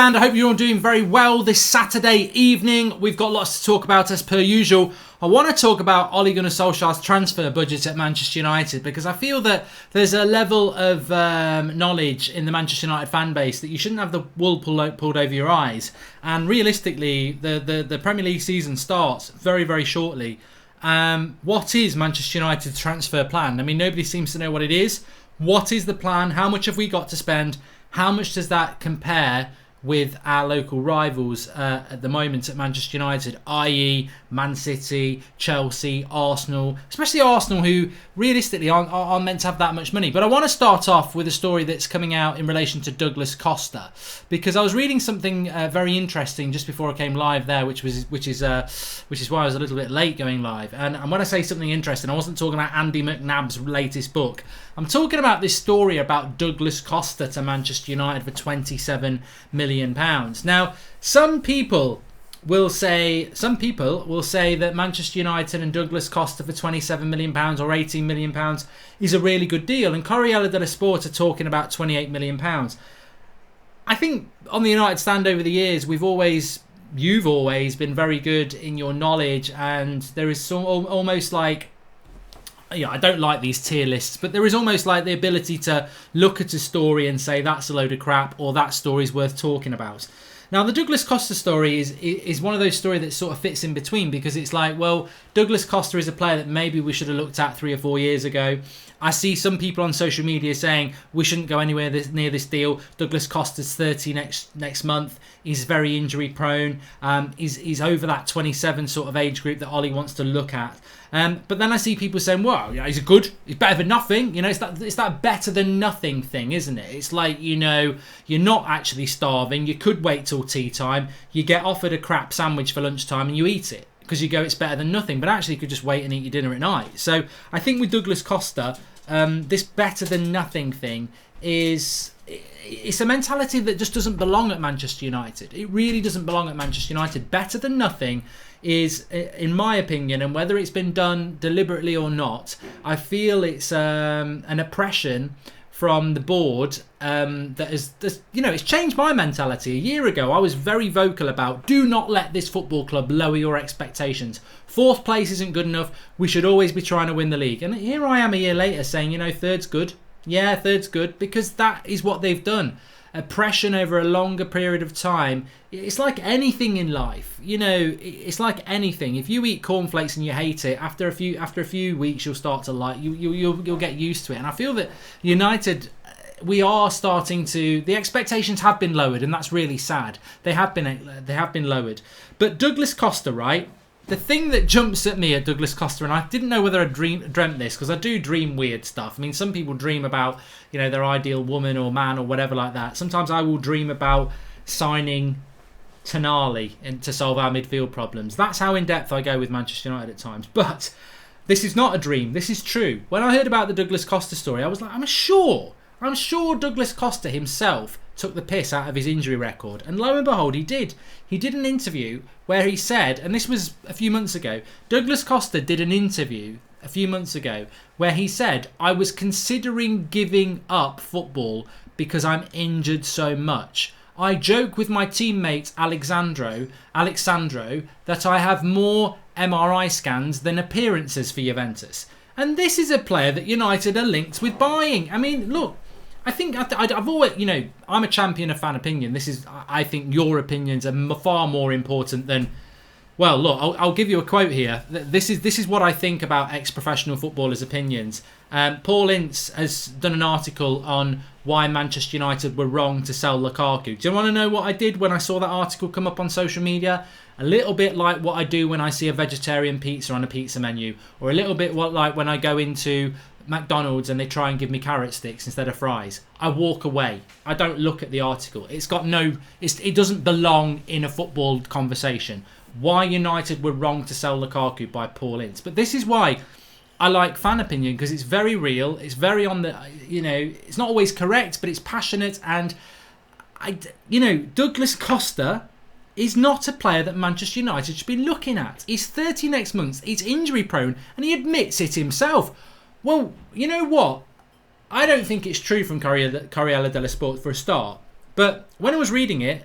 And I hope you're all doing very well this Saturday evening. We've got lots to talk about as per usual. I want to talk about Ole Gunnar Solskjaer's transfer budget at Manchester United because I feel that there's a level of knowledge in the Manchester United fan base that you shouldn't have the wool pulled over your eyes. And realistically, the Premier League season starts very, very shortly. What is Manchester United's transfer plan? I mean, nobody seems to know what it is. What is the plan? How much have we got to spend? How much does that compare with our local rivals at the moment at Manchester United, i.e. Man City, Chelsea, Arsenal, especially Arsenal, who realistically aren't meant to have that much money. But I want to start off with a story that's coming out in relation to Douglas Costa, because I was reading something very interesting just before I came live there, which is why I was a little bit late going live. And when I say something interesting, I wasn't talking about Andy McNabb's latest book. I'm talking about this story about Douglas Costa to Manchester United for £27 million. Now, some people will say that Manchester United and Douglas Costa for £27 million or £18 million is a really good deal, and Corriere dello Sport are talking about £28 million. I think on the United stand over the years, you've always been very good in your knowledge, and there is almost like, I don't like these tier lists, but there is almost like the ability to look at a story and say that's a load of crap or that story's worth talking about. Now, the Douglas Costa story is one of those stories that sort of fits in between, because it's like, well, Douglas Costa is a player that maybe we should have looked at 3 or 4 years ago. I see some people on social media saying we shouldn't go anywhere near this deal. Douglas Costa's 30 next month. He's very injury prone. He's over that 27 sort of age group that Ollie wants to look at. But then I see people saying, well, he's better than nothing. It's that better than nothing thing, isn't it? It's like, you're not actually starving. You could wait till tea time. You get offered a crap sandwich for lunchtime and you eat it because you go, it's better than nothing. But actually, you could just wait and eat your dinner at night. So I think with Douglas Costa, this better than nothing thing it's a mentality that just doesn't belong at Manchester United. It really doesn't belong at Manchester United. Better than nothing is, in my opinion, and whether it's been done deliberately or not, I feel it's an oppression from the board that is, it's changed my mentality. A year ago, I was very vocal about, do not let this football club lower your expectations. 4th place isn't good enough. We should always be trying to win the league. And here I am a year later saying, 3rd's good. Yeah, 3rd's good, because that is what they've done. Oppression over a longer period of time. It's like anything in life. It's like anything. If you eat cornflakes and you hate it, after a few weeks you'll start to like you'll get used to it. And I feel that United, we are starting to, the expectations have been lowered, and that's really sad. They have been lowered. But Douglas Costa, right? The thing that jumps at me at Douglas Costa, and I didn't know whether I dreamt this, because I do dream weird stuff. I mean, some people dream about, their ideal woman or man or whatever like that. Sometimes I will dream about signing Tonali to solve our midfield problems. That's how in-depth I go with Manchester United at times. But this is not a dream. This is true. When I heard about the Douglas Costa story, I was like, I'm sure Douglas Costa himself took the piss out of his injury record. And lo and behold, he did. He did an interview where he said, and this was a few months ago, Douglas Costa did an interview a few months ago where he said, I was considering giving up football because I'm injured so much. I joke with my teammate Alexandro that I have more MRI scans than appearances for Juventus. And this is a player that United are linked with buying. I mean, look, I think I've always, I'm a champion of fan opinion. I think your opinions are far more important than, well, look, I'll give you a quote here. This is what I think about ex-professional footballers' opinions. Paul Ince has done an article on why Manchester United were wrong to sell Lukaku. Do you want to know what I did when I saw that article come up on social media? A little bit like what I do when I see a vegetarian pizza on a pizza menu, or a little bit like when I go into McDonald's and they try and give me carrot sticks instead of fries. I walk away. I don't look at the article. It doesn't belong in a football conversation. Why United were wrong to sell Lukaku by Paul Ince. But this is why I like fan opinion, because it's very real. It's very on the, it's not always correct, but it's passionate. And Douglas Costa is not a player that Manchester United should be looking at. He's 30 next month. He's injury prone, and he admits it himself. Well, you know what? I don't think it's true from Corriere dello Sport for a start. But when I was reading it,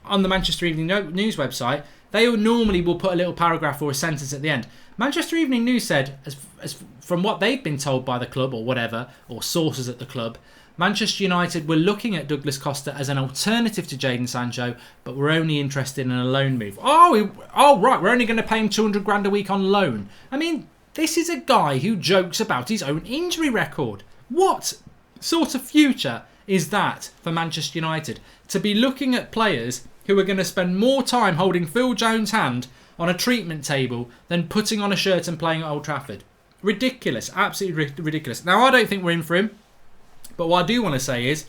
on the Manchester Evening News website, they normally will put a little paragraph or a sentence at the end. Manchester Evening News said, as from what they've been told by the club or whatever, or sources at the club, Manchester United were looking at Douglas Costa as an alternative to Jadon Sancho, but we're only interested in a loan move. Oh, right, we're only going to pay him 200 grand a week on loan. I mean, this is a guy who jokes about his own injury record. What sort of future is that for Manchester United? To be looking at players who are going to spend more time holding Phil Jones' hand on a treatment table than putting on a shirt and playing at Old Trafford. Ridiculous. Absolutely ridiculous. Now, I don't think we're in for him. But what I do want to say is,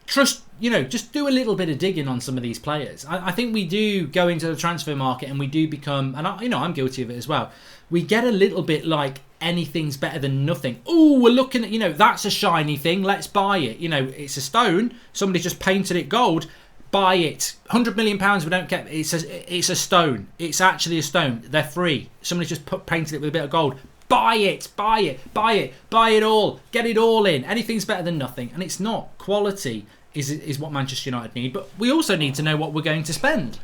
just do a little bit of digging on some of these players. I think we do go into the transfer market and we do become, and I'm guilty of it as well, we get a little bit like anything's better than nothing. Oh, we're looking at, that's a shiny thing, let's buy it. It's a stone, somebody just painted it gold, buy it. £100 million, we don't get it. It's a stone. It's actually a stone. They're free. Somebody just painted it with a bit of gold. Buy it all, get it all in. Anything's better than nothing, and it's not. Quality is what Manchester United need, but we also need to know what we're going to spend.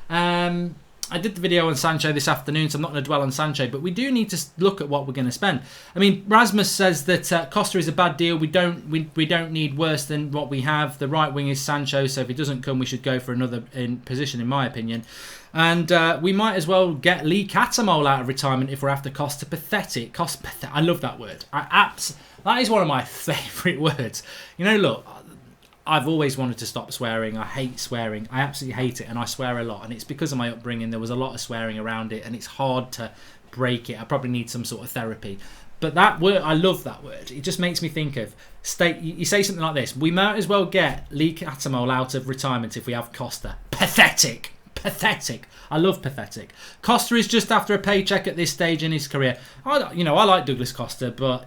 I did the video on Sancho this afternoon, so I'm not going to dwell on Sancho, but we do need to look at what we're going to spend. I mean, Rasmus says that Costa is a bad deal. We don't need worse than what we have. The right wing is Sancho, so if he doesn't come, we should go for another position, in my opinion. And we might as well get Lee Catamol out of retirement if we're after Costa. Pathetic. I love that word. That is one of my favourite words. Look, I've always wanted to stop swearing. I hate swearing. I absolutely hate it, and I swear a lot. And it's because of my upbringing. There was a lot of swearing around it, and it's hard to break it. I probably need some sort of therapy. But that word, I love that word. It just makes me think of, you say something like this: we might as well get Lee Catamol out of retirement if we have Costa. Pathetic. Pathetic. I love pathetic. Costa is just after a paycheck at this stage in his career. I like Douglas Costa, but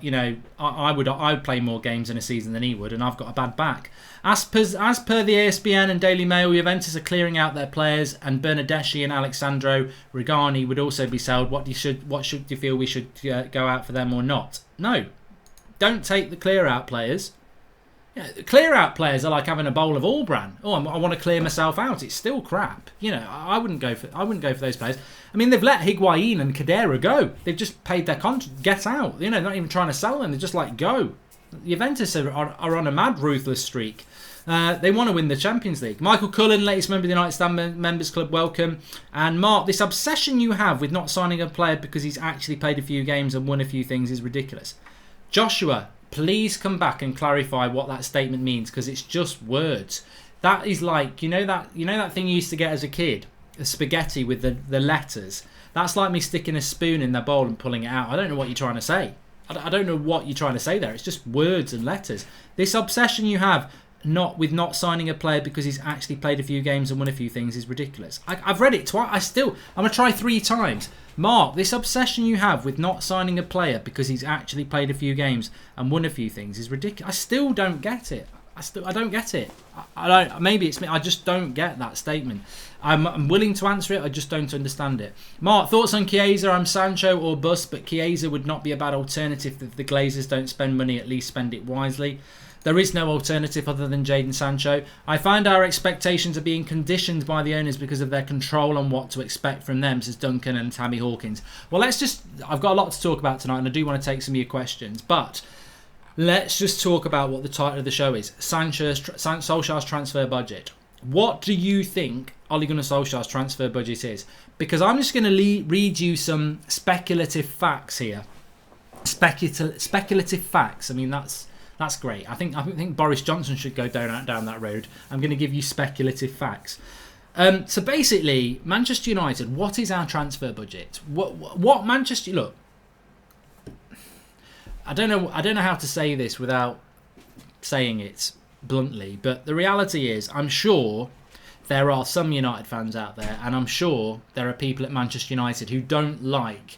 I would play more games in a season than he would, and I've got a bad back. As per the ESPN and Daily Mail, Juventus are clearing out their players, and Bernardeschi and Alexandro Rigani would also be sold. What should you feel we should go out for them or not? No, don't take the clear out players. Clear out players are like having a bowl of all bran. I want to clear myself out. It's still crap. I wouldn't go for those players. I mean, they've let Higuain and Kadira go. They've just paid their contract. Get out. They're not even trying to sell them. They're just like, go. Juventus are on a mad, ruthless streak. They want to win the Champions League. Michael Cullen, latest member of the United Stand Members Club, welcome. And Mark, this obsession you have with not signing a player because he's actually played a few games and won a few things is ridiculous. Joshua, please come back and clarify what that statement means, because it's just words. That is like, that thing you used to get as a kid, a spaghetti with the letters. That's like me sticking a spoon in the bowl and pulling it out. I don't know what you're trying to say. I don't know what you're trying to say there. It's just words and letters. This obsession you have with not signing a player because he's actually played a few games and won a few things is ridiculous. I've read it twice. I'm going to try 3 times. Mark, this obsession you have with not signing a player because he's actually played a few games and won a few things is ridiculous. I still don't get it. I don't get it. I don't. Maybe it's me. I just don't get that statement. I'm willing to answer it. I just don't understand it. Mark, thoughts on Chiesa? I'm Sancho or bust, but Chiesa would not be a bad alternative if the Glazers don't spend money. At least spend it wisely. There is no alternative other than Jadon Sancho. I find our expectations are being conditioned by the owners because of their control on what to expect from them, says Duncan and Tammy Hawkins. Well, I've got a lot to talk about tonight, and I do want to take some of your questions, but let's just talk about what the title of the show is. Solskjaer's transfer budget. What do you think Ole Gunnar Solskjaer's transfer budget is? Because I'm just going to read you some speculative facts here. Speculative facts. I mean, that's great. I think Boris Johnson should go down that road. I'm going to give you speculative facts. So basically, Manchester United, what is our transfer budget? What Manchester... Look, I don't know how to say this without saying it bluntly, but the reality is, I'm sure there are some United fans out there, and I'm sure there are people at Manchester United who don't like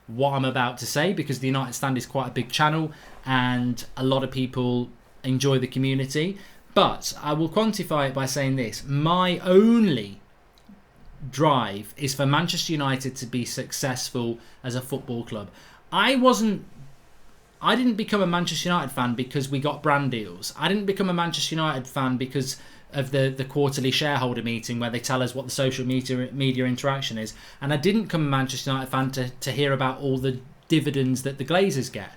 what I'm about to say, because the United Stand is quite a big channel and a lot of people enjoy the community. But I will quantify it by saying this: my only drive is for Manchester United to be successful as a football club. I didn't become a Manchester United fan because we got brand deals. I didn't become a Manchester United fan because the quarterly shareholder meeting where they tell us what the social media interaction is. And I didn't come a Manchester United fan to hear about all the dividends that the Glazers get.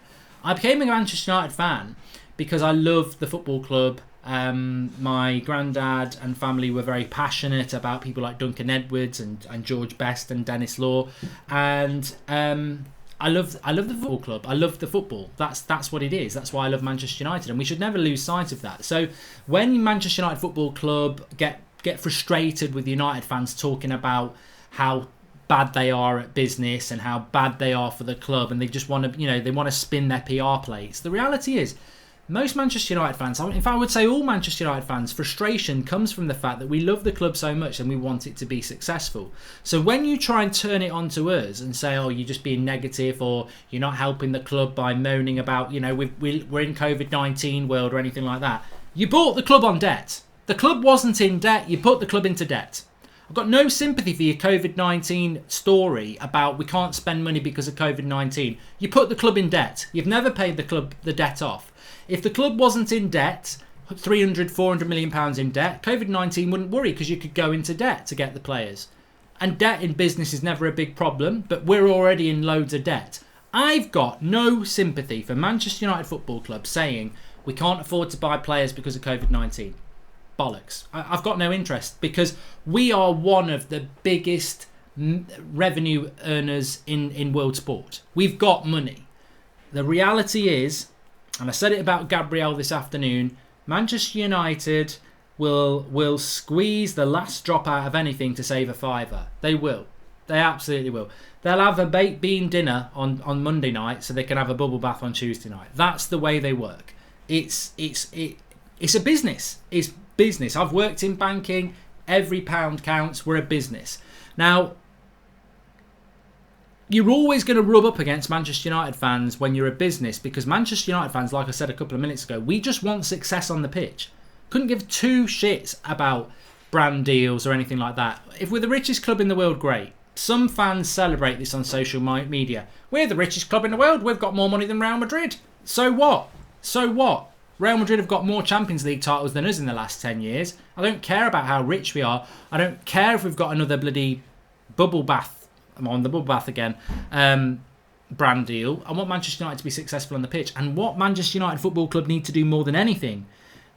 I became a Manchester United fan because I love the football club. My granddad and family were very passionate about people like Duncan Edwards and George Best and Dennis Law, and I love the football club. I love the football. That's what it is. That's why I love Manchester United, and we should never lose sight of that. So when Manchester United Football Club get frustrated with United fans talking about how bad they are at business and how bad they are for the club, and they just want to, they want to spin their PR plates. The reality is, most Manchester United fans, in fact I would say all Manchester United fans, frustration comes from the fact that we love the club so much and we want it to be successful. So when you try and turn it onto us and say, oh, you're just being negative, or you're not helping the club by moaning about, we're in COVID-19 world or anything like that, you bought the club on debt. The club wasn't in debt, you put the club into debt. I've got no sympathy for your COVID-19 story about we can't spend money because of COVID-19. You put the club in debt. You've never paid the club the debt off. If the club wasn't in debt, 300, 400 million pounds in debt, COVID-19 wouldn't worry because you could go into debt to get the players. And debt in business is never a big problem, but we're already in loads of debt. I've got no sympathy for Manchester United Football Club saying we can't afford to buy players because of COVID-19. Bollocks. I've got no interest, because we are one of the biggest revenue earners in world sport. We've got money. The reality is, and I said it about Gabriel this afternoon, Manchester United will squeeze the last drop out of anything to save a fiver. They will. They absolutely will. They'll have a baked bean dinner on Monday night so they can have a bubble bath on Tuesday night. That's the way they work. It's a business. It's business. I've worked in banking. Every pound counts. We're a business. Now, you're always going to rub up against Manchester United fans when you're a business, because Manchester United fans, like I said a couple of minutes ago, we just want success on the pitch. Couldn't give two shits about brand deals or anything like that. If we're the richest club in the world, great. Some fans celebrate this on social media. We're the richest club in the world. We've got more money than Real Madrid. So what? So what? Real Madrid have got more Champions League titles than us in the last 10 years. I don't care about how rich we are. I don't care if we've got another bloody bubble bath. I'm on the bubble bath again. Brand deal. I want Manchester United to be successful on the pitch. And what Manchester United Football Club need to do more than anything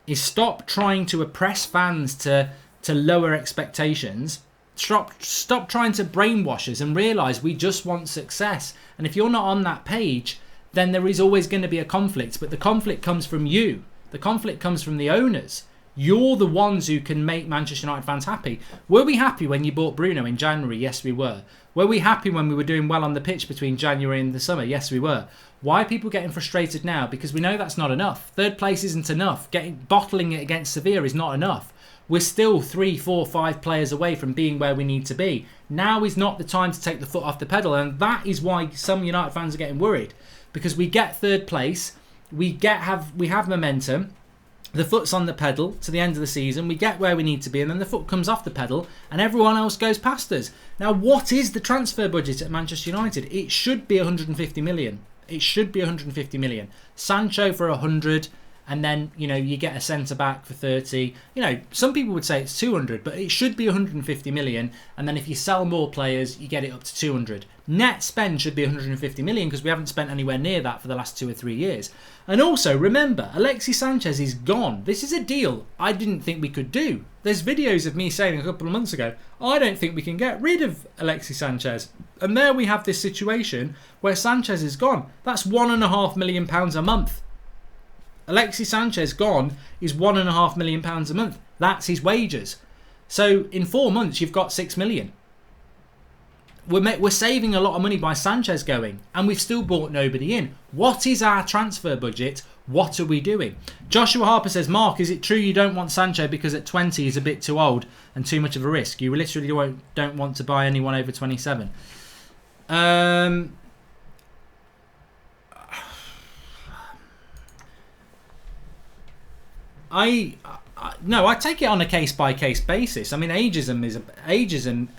is stop trying to oppress fans to lower expectations. Stop trying to brainwash us and realise we just want success. And if you're not on that page, then there is always going to be a conflict. But the conflict comes from you. The conflict comes from the owners. You're the ones who can make Manchester United fans happy. Were we happy when you bought Bruno in January? Yes, we were. Were we happy when we were doing well on the pitch between January and the summer? Yes, we were. Why are people getting frustrated now? Because we know that's not enough. Third place isn't enough. Bottling it against Sevilla is not enough. We're still 3, 4, 5 players away from being where we need to be. Now is not the time to take the foot off the pedal, and that is why some United fans are getting worried. Because we get third place, we have momentum. The foot's on the pedal to the end of the season. We get where we need to be, and then the foot comes off the pedal, and everyone else goes past us. Now, what is the transfer budget at Manchester United? It should be 150 million. It should be 150 million. Sancho for 100, and then you get a centre back for 30. Some people would say it's 200, but it should be 150 million. And then if you sell more players, you get it up to 200. Net spend should be 150 million, because we haven't spent anywhere near that for the last 2 or 3 years. And also, remember, Alexis Sanchez is gone. This is a deal I didn't think we could do. There's videos of me saying a couple of months ago, I don't think we can get rid of Alexis Sanchez. And there we have this situation where Sanchez is gone. That's £1.5 million a month. Alexis Sanchez gone is £1.5 million a month. That's his wages. So in 4 months, you've got 6 million. We're saving a lot of money by Sanchez going, and we've still bought nobody in. What is our transfer budget? What are we doing? Joshua Harper says, Mark, is it true you don't want Sancho because at 20 he's a bit too old and too much of a risk? You literally don't want to buy anyone over 27. No, I take it on a case-by-case basis. I mean, ageism, racism,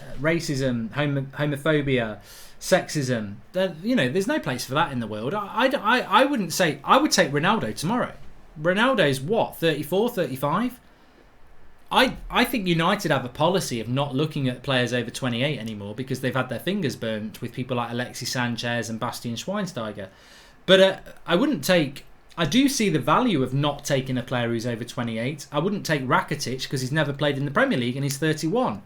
homophobia, sexism. There's no place for that in the world. I wouldn't say... I would take Ronaldo tomorrow. Ronaldo's what, 34, 35? I think United have a policy of not looking at players over 28 anymore because they've had their fingers burnt with people like Alexis Sanchez and Bastian Schweinsteiger. But I do see the value of not taking a player who's over 28. I wouldn't take Rakitic because he's never played in the Premier League and he's 31.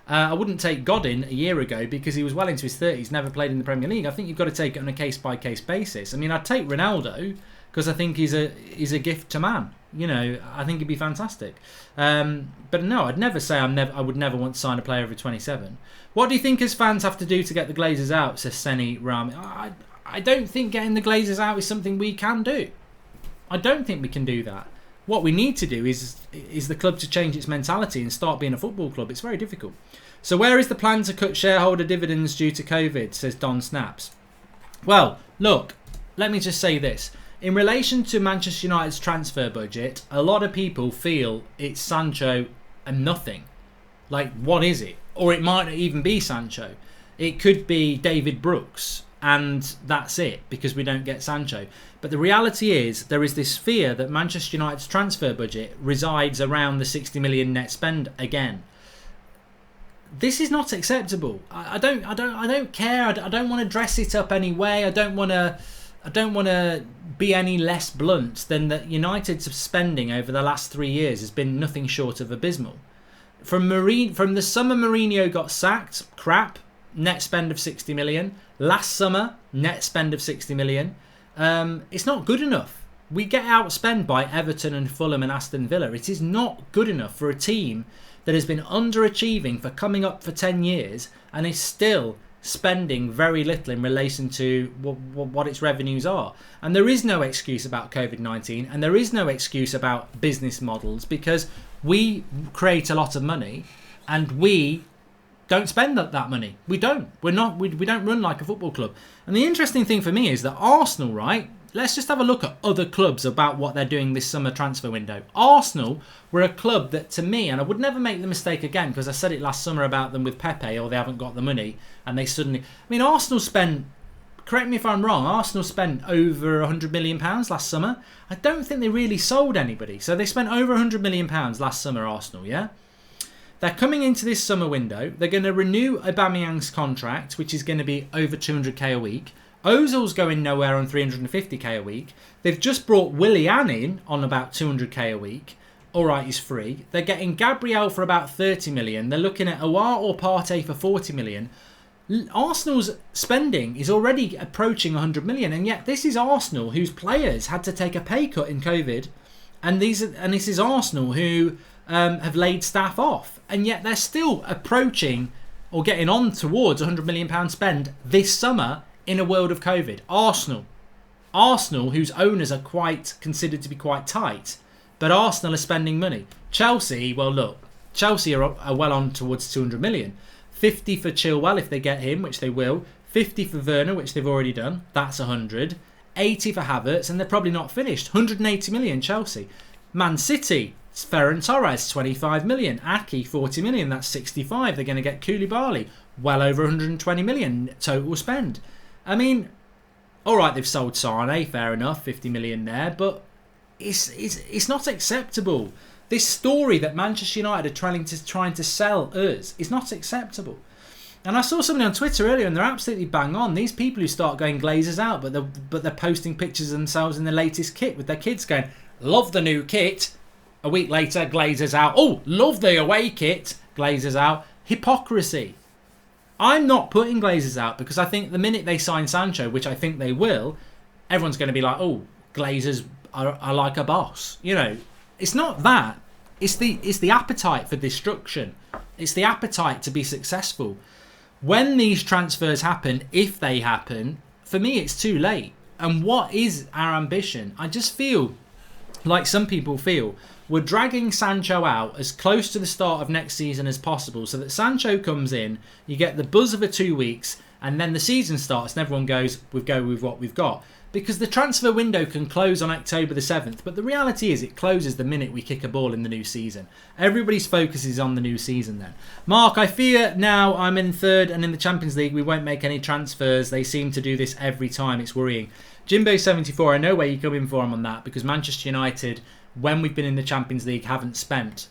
I wouldn't take Godin a year ago because he was well into his 30s, never played in the Premier League. I think you've got to take it on a case-by-case basis. I mean, I'd take Ronaldo because I think he's a gift to man. You know, I think he'd be fantastic. But no, I'd never say I would never want to sign a player over 27. What do you think as fans have to do to get the Glazers out, says Seni Rami? I don't think getting the Glazers out is something we can do. I don't think we can do that. What we need to do is the club to change its mentality and start being a football club. It's very difficult. So where is the plan to cut shareholder dividends due to COVID, says Don Snaps? Well, look, let me just say this. In relation to Manchester United's transfer budget, a lot of people feel it's Sancho and nothing. Like, what is it? Or it might not even be Sancho. It could be David Brooks, and that's it, because we don't get Sancho. But the reality is, there is this fear that Manchester United's transfer budget resides around the 60 million net spend again. This is not acceptable. I don't care. I don't want to dress it up anyway. I don't want to be any less blunt than that United's spending over the last 3 years has been nothing short of abysmal. From the summer Mourinho got sacked, crap, net spend of 60 million. Last summer, net spend of 60 million. It's not good enough. We get outspent by Everton and Fulham and Aston Villa. It is not good enough for a team that has been underachieving for coming up for 10 years and is still spending very little in relation to what its revenues are. And there is no excuse about COVID-19 and there is no excuse about business models because we create a lot of money and we don't spend that money. We don't. We don't run like a football club. And the interesting thing for me is that Arsenal, right? Let's just have a look at other clubs about what they're doing this summer transfer window. Arsenal were a club that, to me, and I would never make the mistake again because I said it last summer about them with Pepe, or they haven't got the money, and they suddenly... I mean, Arsenal spent... Correct me if I'm wrong, Arsenal spent over £100 million last summer. I don't think they really sold anybody. So they spent over £100 million last summer, Arsenal, yeah? They're coming into this summer window. They're going to renew Aubameyang's contract, which is going to be over 200k a week. Ozil's going nowhere on 350k a week. They've just brought Willian in on about 200k a week. All right, he's free. They're getting Gabriel for about 30 million. They're looking at Aouar or Partey for 40 million. Arsenal's spending is already approaching 100 million, and yet this is Arsenal whose players had to take a pay cut in COVID, and this is Arsenal who have laid staff off, and yet they're still approaching or getting on towards £100 million spend this summer in a world of COVID. Arsenal, whose owners are considered to be quite tight, but Arsenal are spending money. Chelsea, well look, Chelsea are well on towards 200 million. 50 for Chilwell if they get him, which they will. 50 for Werner, which they've already done. That's 100. 80 for Havertz, and they're probably not finished. 180 million Chelsea. Man City, Ferran Torres, 25 million. Aki, 40 million. That's 65. They're going to get Koulibaly, well over 120 million total spend. I mean, all right, they've sold Sane, fair enough, 50 million there, but it's not acceptable. This story that Manchester United are trying to sell us is not acceptable. And I saw somebody on Twitter earlier, and they're absolutely bang on. These people who start going Glazers out, but they're posting pictures of themselves in the latest kit with their kids going, love the new kit. A week later, Glazers out. Oh, love the away kit. Glazers out. Hypocrisy. I'm not putting Glazers out because I think the minute they sign Sancho, which I think they will, everyone's going to be like, oh, Glazers are like a boss. You know, it's not that. It's the appetite for destruction. It's the appetite to be successful. When these transfers happen, if they happen, for me it's too late. And what is our ambition? I just feel like some people feel we're dragging Sancho out as close to the start of next season as possible so that Sancho comes in, you get the buzz of 2 weeks, and then the season starts and everyone goes, we go with what we've got. Because the transfer window can close on October the 7th, but the reality is it closes the minute we kick a ball in the new season. Everybody's focus is on the new season then. Mark, I fear now I'm in third and in the Champions League we won't make any transfers. They seem to do this every time. It's worrying. Jimbo74, I know where you're coming from on that because Manchester United, when we've been in the Champions League, haven't spent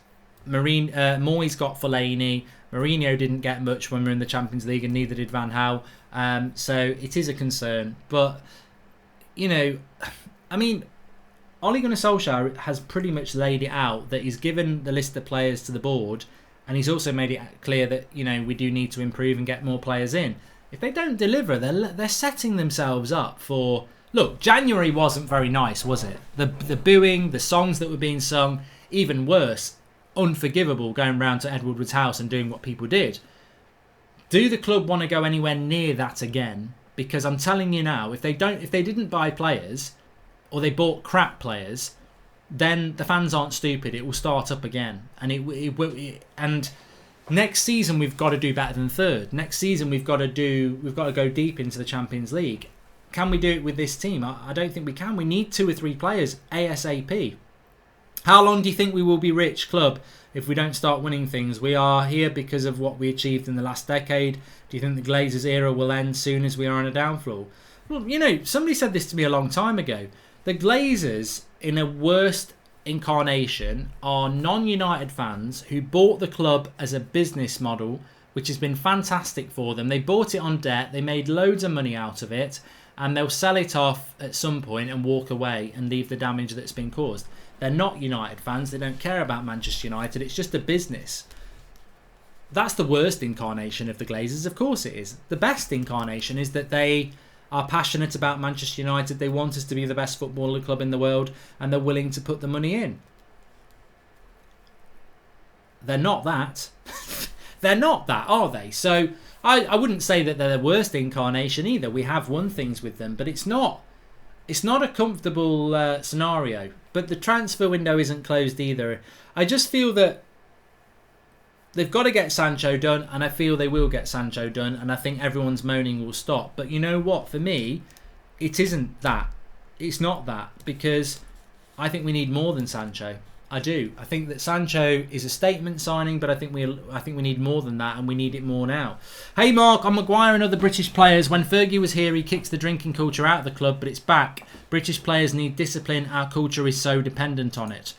Moyes got Fellaini. Mourinho didn't get much when we were in the Champions League, and neither did Van Gaal. So it is a concern. But, I mean, Ole Gunnar Solskjaer has pretty much laid it out that he's given the list of players to the board, and he's also made it clear that, we do need to improve and get more players in. If they don't deliver, they're setting themselves up for... Look, January wasn't very nice, was it? The booing, the songs that were being sung, even worse, unforgivable, going round to Ed Woodward's house and doing what people did. Do the club want to go anywhere near that again? Because I'm telling you now, if they didn't buy players, or they bought crap players, then the fans aren't stupid. It will start up again, and and next season we've got to do better than third. Next season we've got to go deep into the Champions League. Can we do it with this team? I don't think we can. We need 2 or 3 players ASAP. How long do you think we will be rich, club, if we don't start winning things? We are here because of what we achieved in the last decade. Do you think the Glazers era will end soon as we are on a downfall? Well, somebody said this to me a long time ago. The Glazers, in a worst incarnation, are non-United fans who bought the club as a business model, which has been fantastic for them. They bought it on debt, they made loads of money out of it, and they'll sell it off at some point and walk away and leave the damage that's been caused. They're not United fans, they don't care about Manchester United, it's just a business. That's the worst incarnation of the Glazers, of course it is. The best incarnation is that they are passionate about Manchester United, they want us to be the best footballer club in the world, and they're willing to put the money in. They're not that. They're not that, are they? So I wouldn't say that they're the worst incarnation either. We have won things with them, but it's not a comfortable scenario. But the transfer window isn't closed either. I just feel that they've got to get Sancho done, and I feel they will get Sancho done, and I think everyone's moaning will stop. But you know what? For me, it isn't that. It's not that, because I think we need more than Sancho. I do. I think that Sancho is a statement signing, but I think we need more than that, and we need it more now. Hey Mark, on Maguire and other British players. When Fergie was here, he kicked the drinking culture out of the club, but it's back. British players need discipline. Our culture is so dependent on it.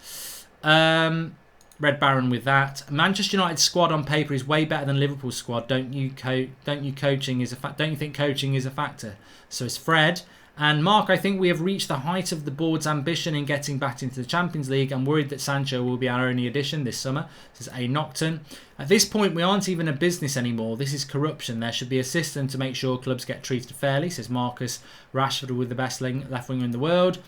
Red Baron with that. Manchester United squad on paper is way better than Liverpool's squad. Don't you think coaching is a factor? So it's Fred. And Mark, I think we have reached the height of the board's ambition in getting back into the Champions League. I'm worried that Sancho will be our only addition this summer. This is A. Nocturne. At this point, we aren't even a business anymore. This is corruption. There should be a system to make sure clubs get treated fairly, says Marcus Rashford, with the best left winger in the world.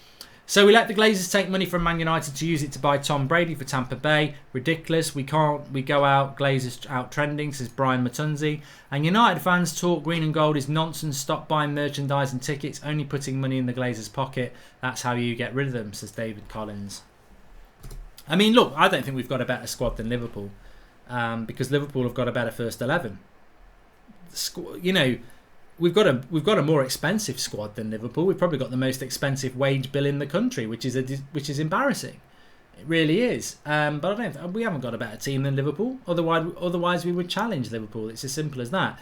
So we let the Glazers take money from Man United to use it to buy Tom Brady for Tampa Bay. Ridiculous. We go out, Glazers out trending, says Brian Matunzi. And United fans talk green and gold is nonsense. Stop buying merchandise and tickets, only putting money in the Glazers' pocket. That's how you get rid of them, says David Collins. I mean, look, I don't think we've got a better squad than Liverpool, because Liverpool have got a better first 11. We've got a more expensive squad than Liverpool. We've probably got the most expensive wage bill in the country, which is embarrassing. It really is. But we haven't got a better team than Liverpool. Otherwise, we would challenge Liverpool. It's as simple as that.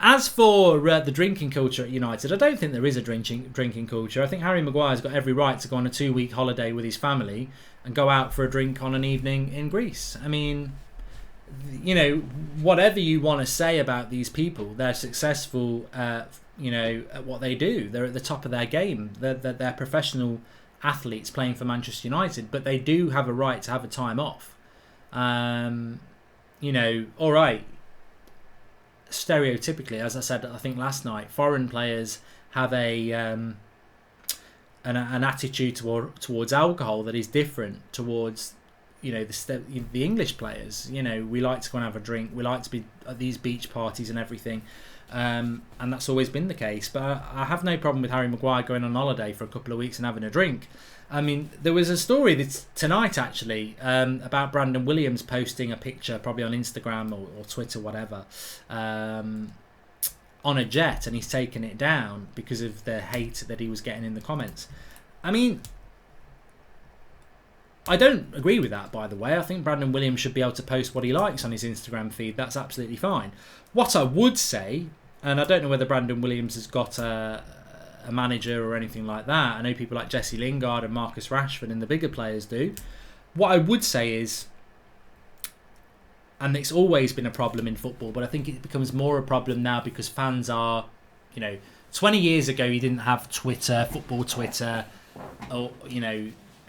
As for the drinking culture at United, I don't think there is a drinking culture. I think Harry Maguire's got every right to go on a 2-week holiday with his family and go out for a drink on an evening in Greece. I mean, whatever you want to say about these people, they're successful, at what they do. They're at the top of their game. They're professional athletes playing for Manchester United, but they do have a right to have a time off. All right. Stereotypically, as I said, I think last night, foreign players have an attitude towards alcohol that is different towards the English players. We like to go and have a drink. We like to be at these beach parties and everything, and that's always been the case. But I have no problem with Harry Maguire going on holiday for a couple of weeks and having a drink. I mean, there was a story tonight actually about Brandon Williams posting a picture, probably on Instagram or Twitter, whatever, on a jet, and he's taken it down because of the hate that he was getting in the comments. I mean, I don't agree with that, by the way. I think Brandon Williams should be able to post what he likes on his Instagram feed. That's absolutely fine. What I would say, and I don't know whether Brandon Williams has got a manager or anything like that. I know people like Jesse Lingard and Marcus Rashford and the bigger players do. What I would say is, and it's always been a problem in football, but I think it becomes more a problem now because fans are, 20 years ago you didn't have Twitter, football Twitter, or,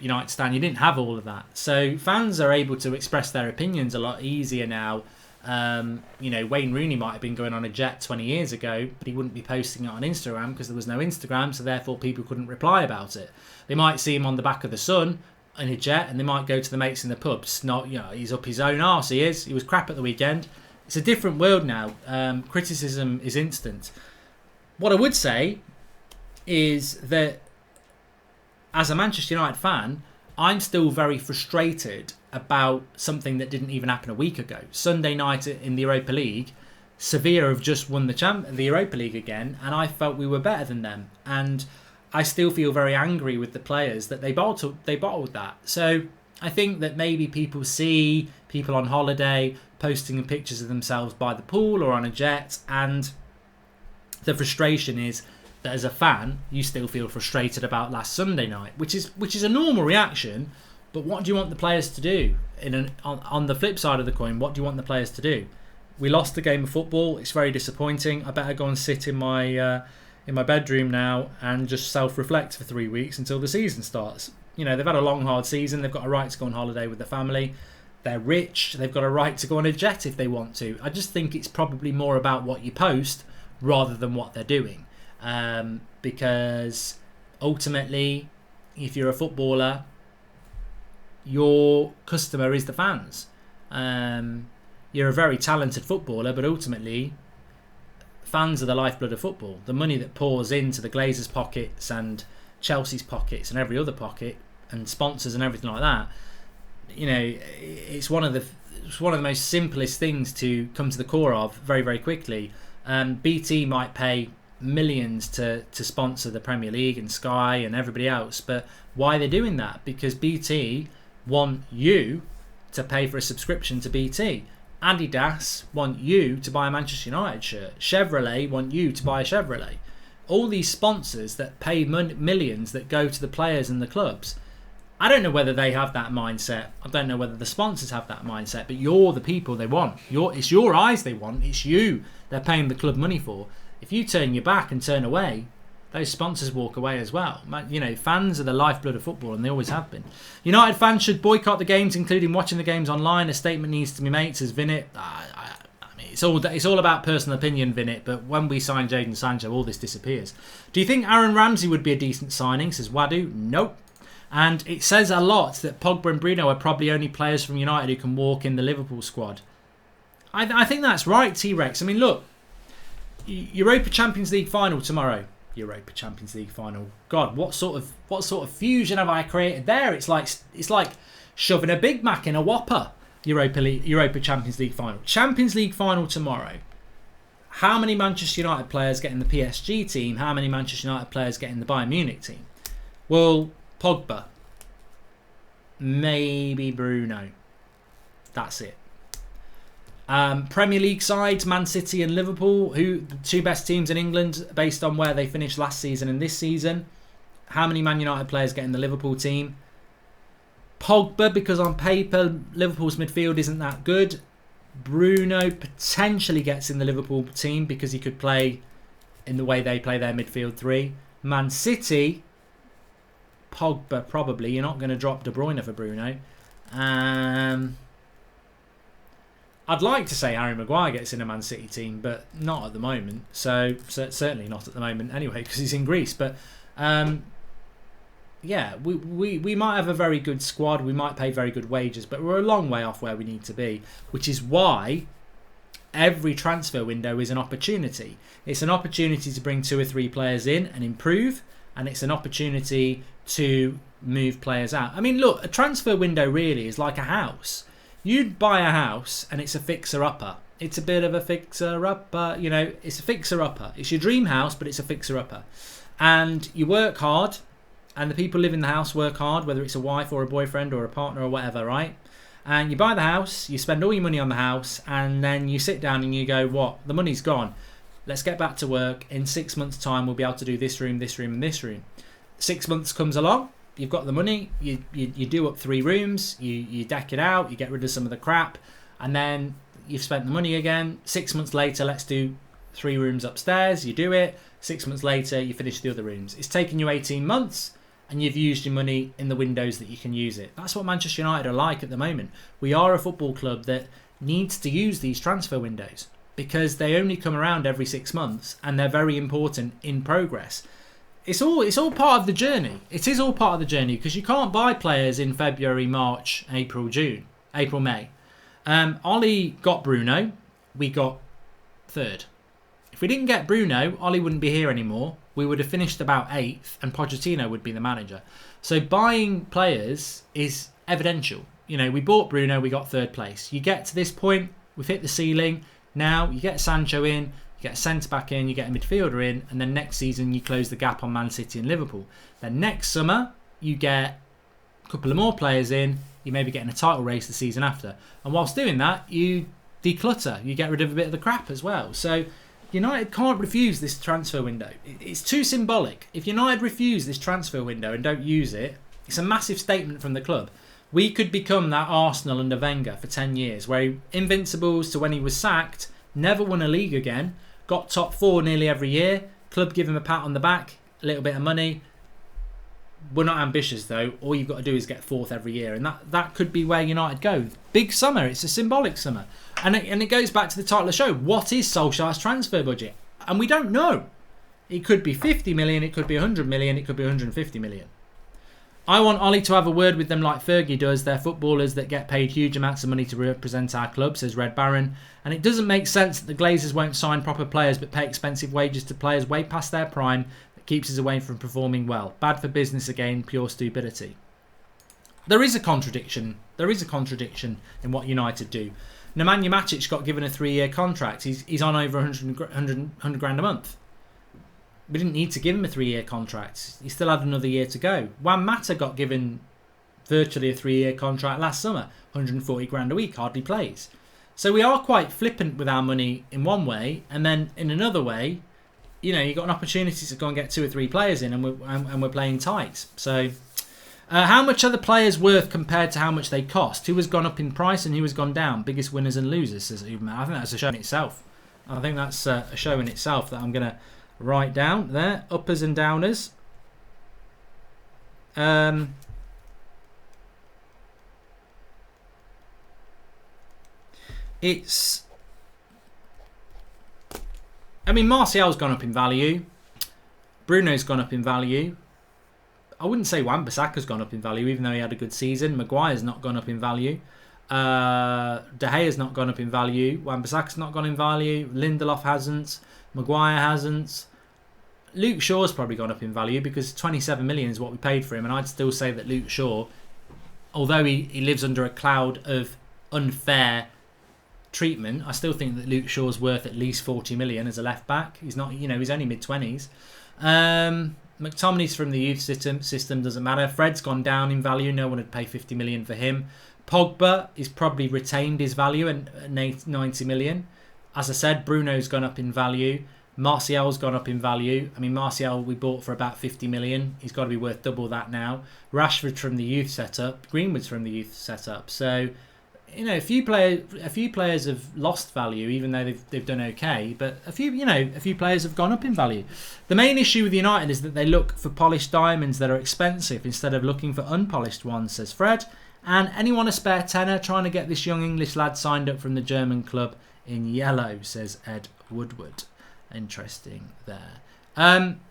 United Stand, you didn't have all of that. So fans are able to express their opinions a lot easier now. Wayne Rooney might have been going on a jet 20 years ago, but he wouldn't be posting it on Instagram because there was no Instagram, so therefore people couldn't reply about it. They might see him on the back of the Sun in a jet, and they might go to the mates in the pubs. Not, he's up his own arse. He is. He was crap at the weekend. It's a different world now. Criticism is instant. What I would say is that as a Manchester United fan, I'm still very frustrated about something that didn't even happen a week ago. Sunday night in the Europa League, Sevilla have just won the Europa League again, and I felt we were better than them. And I still feel very angry with the players that they bottled that. So I think that maybe people see people on holiday posting pictures of themselves by the pool or on a jet, and the frustration is that as a fan, you still feel frustrated about last Sunday night, which is a normal reaction. But what do you want the players to do? On the flip side of the coin, what do you want the players to do? We lost the game of football. It's very disappointing. I better go and sit in my bedroom now and just self-reflect for 3 weeks until the season starts. They've had a long, hard season. They've got a right to go on holiday with their family. They're rich. They've got a right to go on a jet if they want to. I just think it's probably more about what you post rather than what they're doing. Because ultimately, if you're a footballer, your customer is the fans. You're a very talented footballer, but ultimately, fans are the lifeblood of football. The money that pours into the Glazers' pockets and Chelsea's pockets and every other pocket and sponsors and everything like that. It's one of the most simplest things to come to the core of very, very quickly. BT might pay millions to sponsor the Premier League and Sky and everybody else, but why are they doing that? Because BT want you to pay for a subscription to BT. Adidas want you to buy a Manchester United shirt. Chevrolet want you to buy a Chevrolet. All these sponsors that pay millions that go to the players and the clubs. I don't know whether they have that mindset. I don't know whether the sponsors have that mindset, but you're the people they want. It's your eyes they want. It's you they're paying the club money for. If you turn your back and turn away, those sponsors walk away as well. Fans are the lifeblood of football, and they always have been. United fans should boycott the games, including watching the games online. A statement needs to be made, says Vinit. It's all about personal opinion, Vinit, but when we sign Jadon Sancho, all this disappears. Do you think Aaron Ramsey would be a decent signing, says Wadu? Nope. And it says a lot that Pogba and Bruno are probably only players from United who can walk in the Liverpool squad. I think that's right, T-Rex. I mean, look, Europa Champions League final tomorrow. Europa Champions League final. God, what sort of fusion have I created there? It's like shoving a Big Mac in a Whopper. Europa Champions League final. Champions League final tomorrow. How many Manchester United players get in the PSG team? How many Manchester United players get in the Bayern Munich team? Well, Pogba. Maybe Bruno. That's it. Premier League sides, Man City and Liverpool, who the two best teams in England based on where they finished last season and this season. How many Man United players get in the Liverpool team? Pogba, because on paper Liverpool's midfield isn't that good. Bruno potentially gets in the Liverpool team because he could play in the way they play their midfield three. Man City, Pogba probably. You're not going to drop De Bruyne for Bruno. I'd like to say Harry Maguire gets in a Man City team, but not at the moment. So certainly not at the moment anyway, because he's in Greece. But yeah, we might have a very good squad. We might pay very good wages, but we're a long way off where we need to be, which is why every transfer window is an opportunity. It's an opportunity to bring 2 or 3 players in and improve, and it's an opportunity to move players out. I mean, look, a transfer window really is like a house. You'd buy a house and it's a fixer-upper. It's a bit of a fixer-upper, it's a fixer-upper. It's your dream house, but it's a fixer-upper. And you work hard, and the people live in the house work hard, whether it's a wife or a boyfriend or a partner or whatever, right? And you buy the house, you spend all your money on the house, and then you sit down and you go, what? The money's gone. Let's get back to work. In 6 months' time, we'll be able to do this room, this room, and this room. 6 months comes along. You've got the money, you do up 3 rooms, you deck it out, you get rid of some of the crap, and then you've spent the money again. 6 months later, let's do 3 rooms upstairs. You do it. 6 months later, you finish the other rooms. It's taken you 18 months and you've used your money in the windows that you can use it. That's what Manchester United are like at the moment. We are a football club that needs to use these transfer windows because they only come around every 6 months and they're very important in progress. It's all part of the journey. It is all part of the journey because you can't buy players in February, March, April, May. Ollie got Bruno. We got third. If we didn't get Bruno, Ollie wouldn't be here anymore. We would have finished about 8th and Pochettino would be the manager. So buying players is evidential. You know, we bought Bruno, we got 3rd place. You get to this point, we've hit the ceiling. Now you get Sancho in, you get a centre-back in, you get a midfielder in, and then next season you close the gap on Man City and Liverpool. Then next summer, you get a couple of more players in, you maybe get in a title race the season after. And whilst doing that, you declutter, you get rid of a bit of the crap as well. So United can't refuse this transfer window. It's too symbolic. If United refuse this transfer window and don't use it, it's a massive statement from the club. We could become that Arsenal under Wenger for 10 years, where he invincibles to when he was sacked, never won a league again, got top 4 nearly every year, club give him a pat on the back, a little bit of money. We're not ambitious though. All you've got to do is get 4th every year, and that could be where United go. Big summer. It's a symbolic summer. And it goes back to the title of the show. What is Solskjaer's transfer budget? And we don't know. It could be 50 million, it could be 100 million, it could be 150 million. I want Ollie to have a word with them like Fergie does. They're footballers that get paid huge amounts of money to represent our club, says Red Baron. And it doesn't make sense that the Glazers won't sign proper players but pay expensive wages to players way past their prime that keeps us away from performing well. Bad for business again, pure stupidity. There is a contradiction. There is a contradiction in what United do. Nemanja Matic got given a 3-year contract. He's on over 100 grand a month. We didn't need to give him a 3-year contract. He still had another year to go. Juan Mata got given virtually a 3-year contract last summer. 140 grand a week, hardly plays. So we are quite flippant with our money in one way, and then in another way, you know, you've got an opportunity to go and get 2 or 3 players in, and we're playing tight. So how much are the players worth compared to how much they cost? Who has gone up in price and who has gone down? Biggest winners and losers, says Uberman. I think that's a show in itself. I think that's a show in itself that I'm going to write down there. Uppers and downers. Martial's gone up in value. Bruno's gone up in value. I wouldn't say Wan-Bissaka's gone up in value, even though he had a good season. Maguire's not gone up in value. De Gea's not gone up in value. Wan-Bissaka's not gone in value. Lindelof hasn't. Maguire hasn't. Luke Shaw's probably gone up in value because 27 million is what we paid for him, and I'd still say that Luke Shaw, although he lives under a cloud of unfair treatment, I still think that Luke Shaw's worth at least 40 million as a left back. He's not, he's only mid-20s. McTominay's from the youth system, doesn't matter. Fred's gone down in value. No one would pay 50 million for him. Pogba is probably retained his value at 90 million. As I said, Bruno's gone up in value. Martial's gone up in value. Martial we bought for about 50 million. He's got to be worth double that now. Rashford's from the youth setup. Greenwood's from the youth setup. So, a few players have lost value, even though they've done okay. But a few players have gone up in value. The main issue with United is that they look for polished diamonds that are expensive instead of looking for unpolished ones, says Fred. And anyone a spare tenner trying to get this young English lad signed up from the German club in yellow, says Ed Woodward. Interesting there.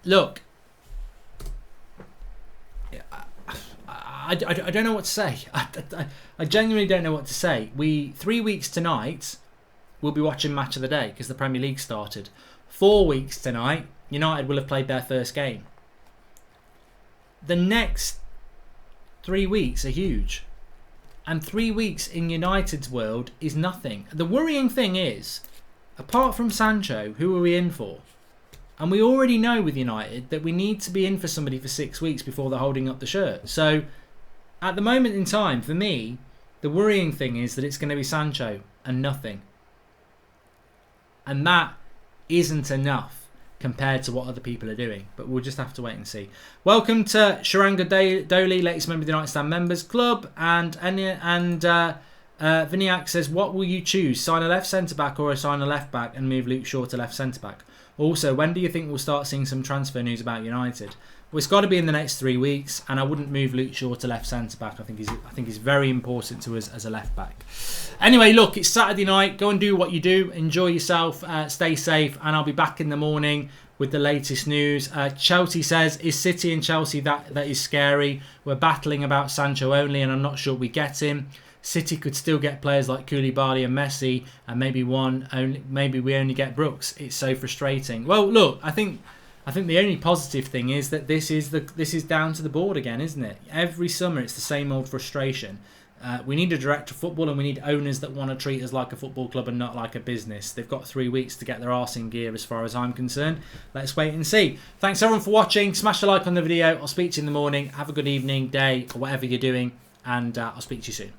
Look, I don't know what to say. I genuinely don't know what to say. 3 weeks tonight, we'll be watching Match of the Day because the Premier League started. 4 weeks tonight, United will have played their first game. The next 3 weeks are huge. And 3 weeks in United's world is nothing. The worrying thing is, apart from Sancho, who are we in for? And we already know with United that we need to be in for somebody for 6 weeks before they're holding up the shirt. So, at the moment in time, for me, the worrying thing is that it's going to be Sancho and nothing. And that isn't enough compared to what other people are doing. But we'll just have to wait and see. Welcome to Sharanga Doli, latest member of the United Stand Members Club. And Viniak says, what will you choose? Sign a left centre-back or sign a left-back and move Luke Shaw to left centre-back? Also, when do you think we'll start seeing some transfer news about United? Well, it's got to be in the next 3 weeks, and I wouldn't move Luke Shaw to left centre-back. I think he's very important to us as a left-back. Anyway, look, it's Saturday night. Go and do what you do. Enjoy yourself. Stay safe, and I'll be back in the morning with the latest news. Chelsea says, is City and Chelsea that is scary? We're battling about Sancho only, and I'm not sure we get him. City could still get players like Koulibaly and Messi, and maybe we only get Brooks. It's so frustrating. Well, look, I think the only positive thing is that this is down to the board again, isn't it? Every summer it's the same old frustration. We need a director of football, and we need owners that want to treat us like a football club and not like a business. They've got 3 weeks to get their arse in gear as far as I'm concerned. Let's wait and see. Thanks everyone for watching. Smash a like on the video. I'll speak to you in the morning. Have a good evening, day, or whatever you're doing, and I'll speak to you soon.